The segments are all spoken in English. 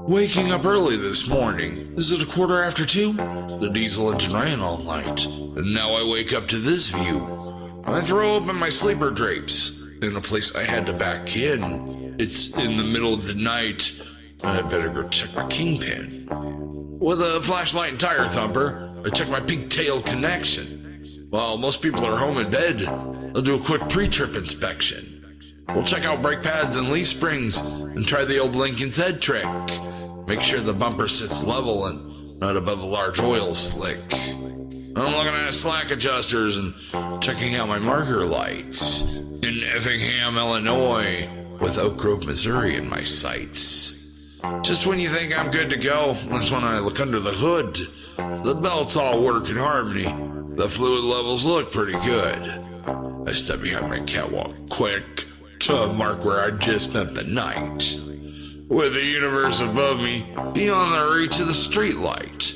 Waking up early this morning. Is it 2:15? The diesel engine ran all night, and now I wake up to this view. I throw open my sleeper drapes in a place I had to back in. It's in the middle of the night. I better go check my kingpin. With a flashlight and tire thumper, I check my pigtail connection. While most people are home in bed, I'll do a quick pre-trip inspection. We'll check out brake pads and leaf springs and try the old Lincoln's head trick. Make sure the bumper sits level and not above a large oil slick. I'm looking at slack adjusters and checking out my marker lights. In Effingham, Illinois, with Oak Grove, Missouri in my sights. Just when you think I'm good to go, that's when I look under the hood. The belts all work in harmony. The fluid levels look pretty good. I step behind my catwalk quick to mark where I just spent the night. With the universe above me, beyond the reach of the streetlight.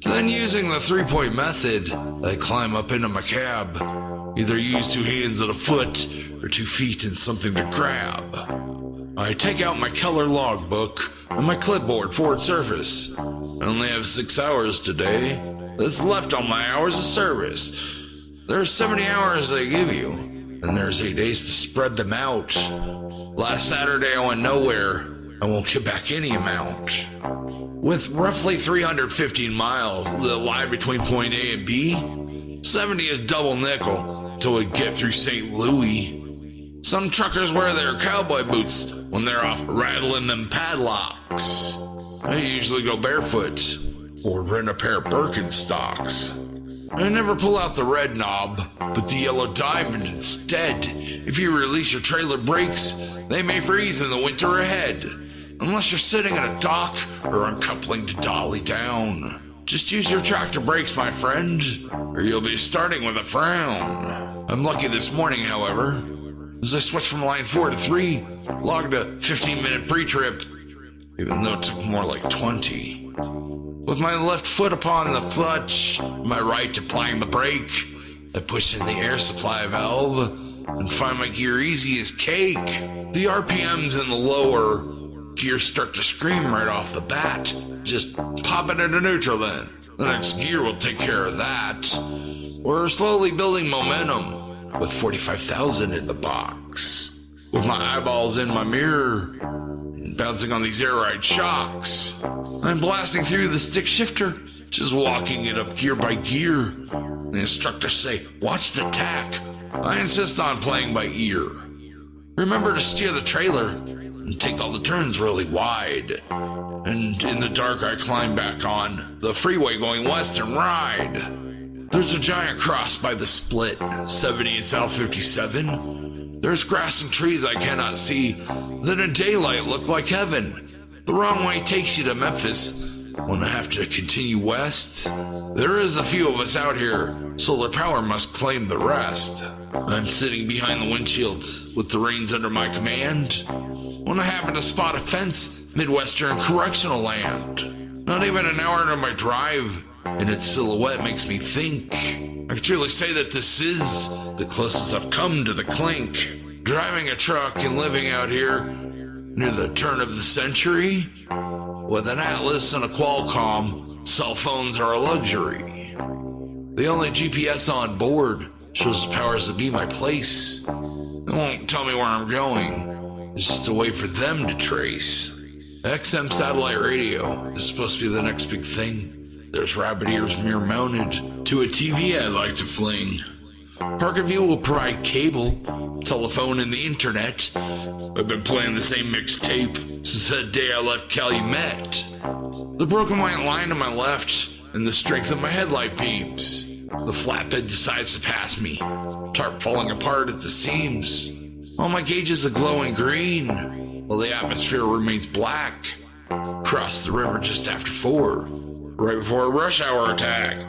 Then using the three-point method, I climb up into my cab. Either use 2 hands and a foot, or 2 feet and something to grab. I take out my color logbook and my clipboard forward surface. I only have 6 hours today. That's left on my hours of service. There's 70 hours they give you, and there's 8 days to spread them out. Last Saturday I went nowhere. I won't get back any amount. With roughly 315 miles that lie between point A and B, 70 is double nickel till we get through St. Louis. Some truckers wear their cowboy boots when they're off rattling them padlocks. I usually go barefoot or rent a pair of Birkenstocks. I never pull out the red knob, but the yellow diamond instead. If you release your trailer brakes, they may freeze in the winter ahead. Unless you're sitting at a dock or uncoupling to dolly down. Just use your tractor brakes, my friend, or you'll be starting with a frown. I'm lucky this morning, however, as I switched from line 4 to 3, logged a 15-minute pre-trip, even though it took more like 20. With my left foot upon the clutch, my right applying the brake, I push in the air supply valve and find my gear easy as cake. The RPMs in the lower gears start to scream right off the bat. Just pop it into neutral then. The next gear will take care of that. We're slowly building momentum with 45,000 in the box. With my eyeballs in my mirror, bouncing on these air ride shocks, I'm blasting through the stick shifter, just walking it up gear by gear. The instructors say, watch the tack. I insist on playing by ear. Remember to steer the trailer and take all the turns really wide. And in the dark I climb back on the freeway going west and ride. There's a giant cross by the split, 70 and South 57. There's grass and trees I cannot see that in daylight look like heaven. The wrong way takes you to Memphis when I have to continue west. There is a few of us out here. Solar power must claim the rest. I'm sitting behind the windshield with the reins under my command when I happen to spot a fence, Midwestern correctional land. Not even an hour into my drive, and its silhouette makes me think. I can truly say that this is the closest I've come to the clink. Driving a truck and living out here near the turn of the century. With an Atlas and a Qualcomm, cell phones are a luxury. The only GPS on board shows the powers that be my place. It won't tell me where I'm going. It's just a way for them to trace. XM satellite radio is supposed to be the next big thing. There's rabbit ears mirror mounted to a TV I'd like to fling. Parkerview will provide cable, telephone, and the internet. I've been playing the same mixtape since that day I left Calumet. The broken white line to my left and the strength of my headlight beams. The flatbed decides to pass me, tarp falling apart at the seams. All my gauges are glowing green, while the atmosphere remains black. Crossed the river just after 4, right before a rush hour attack.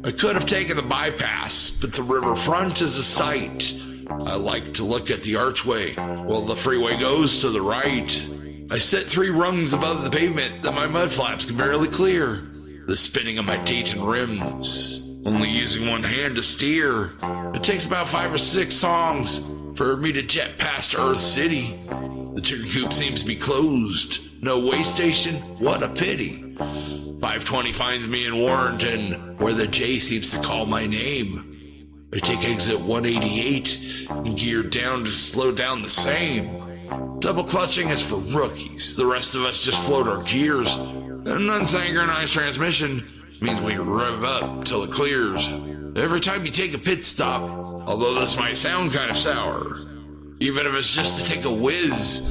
I could have taken the bypass, but the riverfront is a sight. I like to look at the archway while the freeway goes to the right. I sit 3 rungs above the pavement that my mud flaps can barely clear. The spinning of my Dayton rims only using one hand to steer. It takes about 5 or 6 songs for me to jet past Earth City. The chicken coop seems to be closed. No way station? What a pity. 520 finds me in Warrenton, where the J seems to call my name. I take exit 188 and gear down to slow down the same. Double clutching is for rookies. The rest of us just float our gears. An unsynchronized transmission means we rev up till it clears. Every time you take a pit stop, although this might sound kind of sour, even if it's just to take a whiz,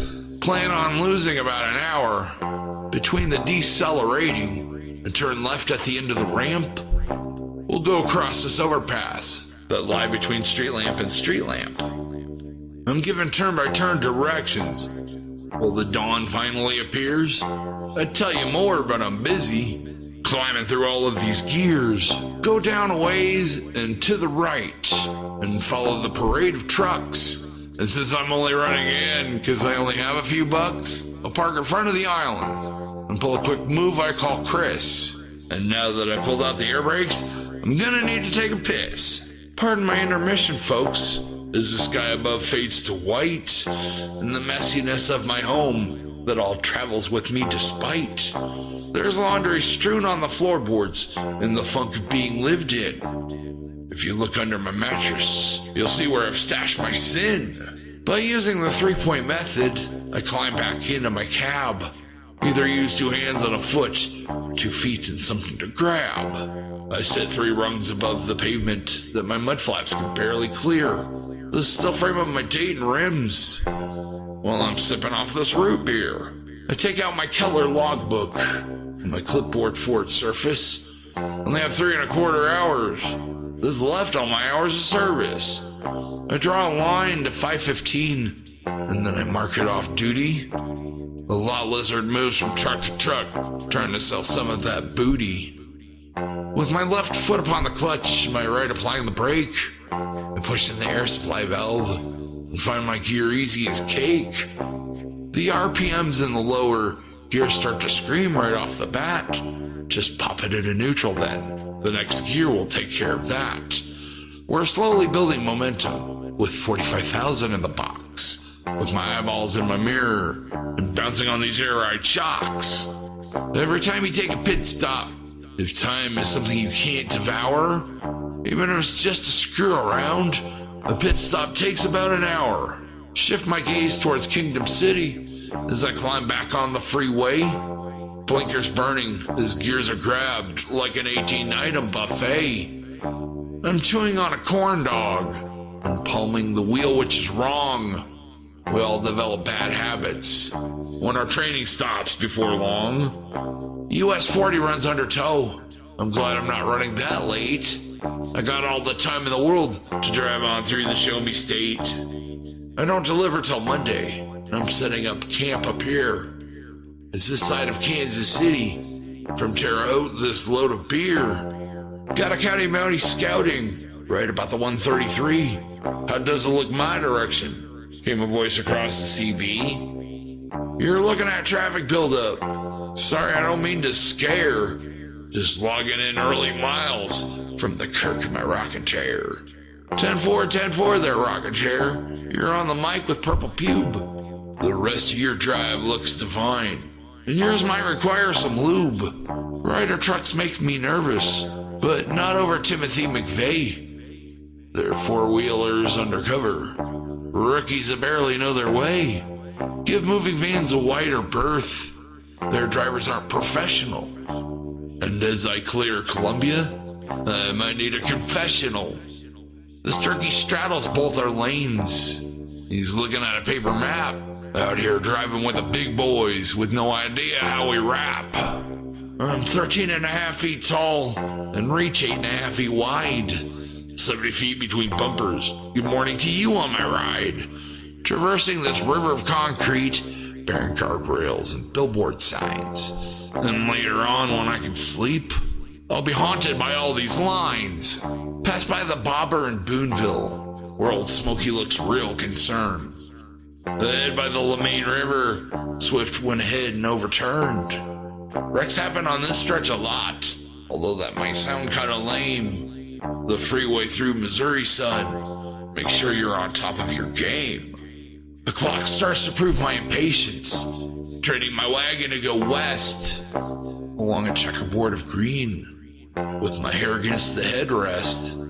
plan on losing about an hour. Between the decelerating and turn left at the end of the ramp, we'll go across this overpass that lie between street lamp and street lamp. I'm given turn-by-turn directions. Well, the dawn finally appears. I'd tell you more, but I'm busy climbing through all of these gears. Go down a ways and to the right and follow the parade of trucks. And since I'm only running in because I only have a few bucks, I'll park in front of the island and pull a quick move I call Chris. And now that I pulled out the air brakes, I'm gonna need to take a piss. Pardon my intermission, folks, as the sky above fades to white, and the messiness of my home that all travels with me despite. There's laundry strewn on the floorboards, and the funk of being lived in. If you look under my mattress, you'll see where I've stashed my sin. By using the 3-point method, I climb back into my cab. Either use 2 hands on a foot, or 2 feet and something to grab. I sit 3 rungs above the pavement that my mud flaps can barely clear. The still frame of my Dayton rims while I'm sipping off this root beer. I take out my Keller logbook and my clipboard for its surface. Only have 3¼ hours. This is left on my hours of service. I draw a line to 5:15 and then I mark it off duty. The law lizard moves from truck to truck, trying to sell some of that booty. With my left foot upon the clutch, my right applying the brake, I push in the air supply valve and find my gear easy as cake. The RPMs in the lower gear start to scream right off the bat. Just pop it into neutral then. The next gear will take care of that. We're slowly building momentum with 45,000 in the box. With my eyeballs in my mirror and bouncing on these air-eyed shocks. Every time you take a pit stop, if time is something you can't devour, even if it's just a screw around, a pit stop takes about an hour. Shift my gaze towards Kingdom City as I climb back on the freeway. Blinkers burning as gears are grabbed like an 18-item buffet. I'm chewing on a corn dog and palming the wheel, which is wrong. We all develop bad habits when our training stops before long. US 40 runs under tow. I'm glad I'm not running that late. I got all the time in the world to drive on through the show me state. I don't deliver till Monday, and I'm setting up camp up here. It's this side of Kansas City. From Terre Haute, this load of beer. Got a county mountie scouting right about the 133. How does it look my direction? Came a voice across the CB. You're looking at traffic buildup. Sorry, I don't mean to scare. Just logging in early miles from the Kirk in my rocking chair. 10-4, 10-4 there, rocking chair. You're on the mic with purple pube. The rest of your drive looks divine, and yours might require some lube. Rider trucks make me nervous, but not over Timothy McVeigh. They're four-wheelers undercover. Rookies that barely know their way. Give moving vans a wider berth. Their drivers aren't professional. And as I clear Columbia, I might need a confessional. This turkey straddles both our lanes. He's looking at a paper map. Out here driving with the big boys with no idea how we rap. I'm 13.5 feet tall and reach 8.5 feet wide. 70 feet between bumpers. Good morning to you on my ride. Traversing this river of concrete, bearing guardrails and billboard signs. And later on, when I can sleep, I'll be haunted by all these lines. Pass by the Bobber in Boonville, where old Smokey looks real concerned. Then by the Lemaine River, Swift went ahead and overturned. Wrecks happen on this stretch a lot, although that might sound kinda lame. The freeway through Missouri, son. Make sure you're on top of your game. The clock starts to prove my impatience, trading my wagon to go west, along a checkerboard of green, with my hair against the headrest.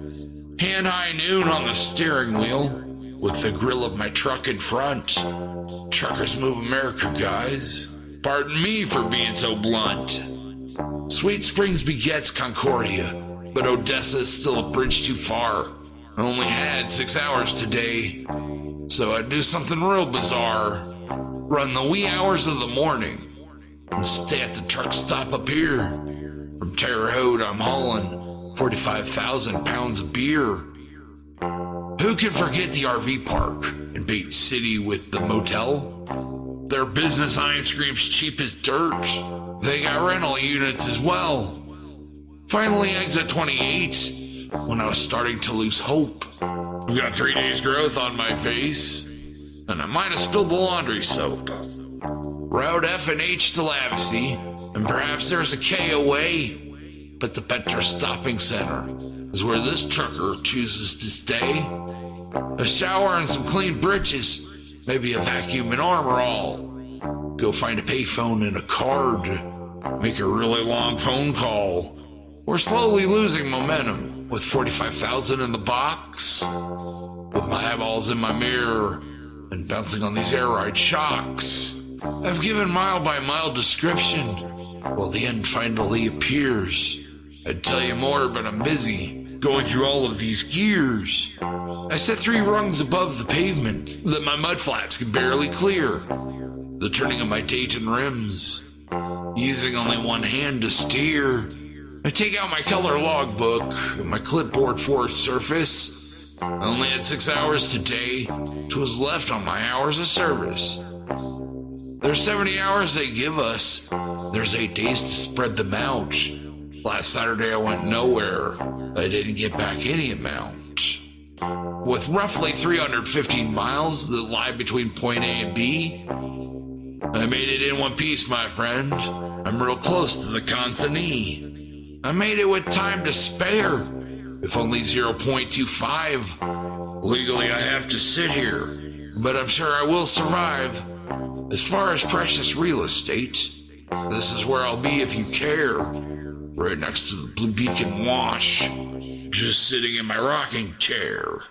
Hand-high noon on the steering wheel, with the grill of my truck in front. Truckers move America, guys. Pardon me for being so blunt. Sweet Springs begets Concordia, but Odessa is still a bridge too far. I only had 6 hours today, so I'd do something real bizarre. Run the wee hours of the morning and stay at the truck stop up here. From Terre Haute, I'm hauling 45,000 pounds of beer. Who can forget the RV park in Bait City with the motel? Their business ice cream's cheap as dirt. They got rental units as well. Finally, exit 28 when I was starting to lose hope. I've got 3 days growth on my face, and I might have spilled the laundry soap. Route F and H to Lavesey, and perhaps there's a K away, but the Petra Stopping Center is where this trucker chooses to stay. A shower and some clean britches, maybe a vacuum and armor all. Go find a payphone and a card. Make a really long phone call. We're slowly losing momentum with 45,000 in the box. With my eyeballs in my mirror and bouncing on these air ride shocks. I've given mile by mile description while the end finally appears. I'd tell you more, but I'm busy going through all of these gears. I set 3 rungs above the pavement that my mud flaps can barely clear. The turning of my Dayton rims, using only one hand to steer. I take out my color logbook and my clipboard for its surface. I only had 6 hours today. 'Twas left on my hours of service. There's 70 hours they give us. There's 8 days to spread them out. Last Saturday I went nowhere. I didn't get back any amount. With roughly 315 miles that lie between point A and B, I made it in one piece, my friend. I'm real close to the consignee. I made it with time to spare, if only 0.25. Legally, I have to sit here, but I'm sure I will survive. As far as precious real estate, this is where I'll be if you care. Right next to the Blue Beacon Wash, just sitting in my rocking chair.